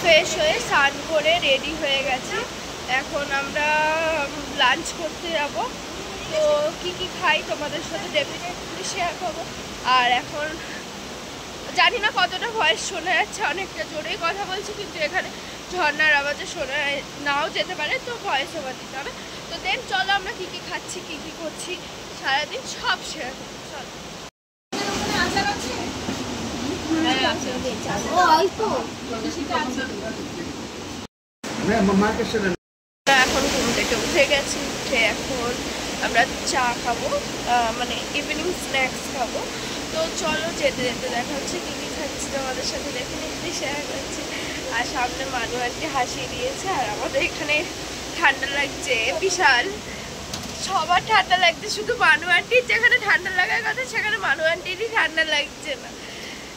Fresh হয়ে স্নান করে রেডি হয়ে গেছি। এখন আমরা লাঞ্চ করতে যাব। তো কি কি খাই তোমাদের সাথে ডেফিনেটলি শেয়ার করবো। আর এখন জানি না কতটা ভয়েস শোনা যাচ্ছে, অনেকটা জোরেই কথা বলছি, কিন্তু এখানে ঝর্নার আওয়াজে শোনা নাও যেতে পারে, তো ভয়েস ওভার দিতে হবে। তো দেন চলো আমরা কি কি খাচ্ছি, কি কি করছি সারাদিন সব শেয়ার করবো। চলো। এখন ঘুম থেকে উঠে গেছি, উঠে এখন আমরা চা খাবো, মানে ইভিনিং স্ন্যাক্স খাবো। তো চলো যেতে যেতে দেখা হচ্ছে কী কী খাচ্ছি তোমাদের সাথে ডেফিনেটলি শেয়ার করছি। আর সামনে মানু আন্টি হাসি দিয়েছে, আর আমাদের এখানে ঠান্ডা লাগছে বিশাল, সবার ঠান্ডা লাগছে, শুধু মানু আন্টির যেখানে ঠান্ডা লাগার কথা সেখানে মানু আন্টিরই ঠান্ডা লাগছে না।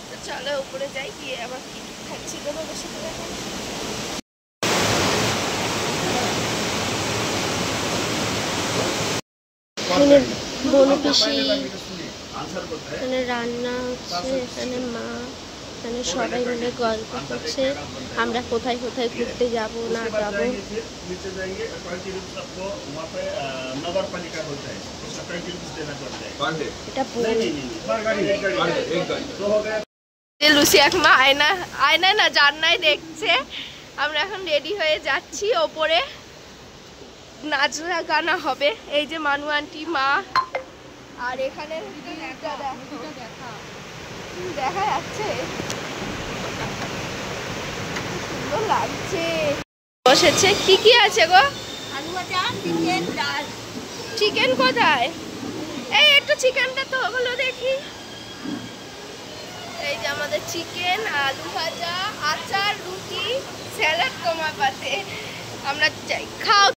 তো চলো উপরে যাই, গিয়ে আবার কী কী খাচ্ছি তোমাদের সাথে দেখা। বনু পিসি এখানে রান্না হচ্ছে, এখানে মা, এখানে সবাই মিলে গল্প করছে আমরা কোথায় কোথায় ঘুরতে যাব না যাব। এটা লুসি একমা আয়নায় না জান্নায় দেখছে। আমরা এখন রেডি হয়ে যাচ্ছি, ওপরে নাচ গানা হবে। এই যে মানু আন্টি, মা, আর এখানে দেখা যাচ্ছে, সুন্দর লাগছে। বসেছে, কি কি আছে গো? আলু ভাজা, চিকেন, ডাল। চিকেন কোথায়? এই একটু চিকেনটা তো হলো দেখি। এই যে আমাদের চিকেন, আলু ভাজা, আচার, রুটি, স্যালাড তোমার পাতে। আমরা যাই, খাও।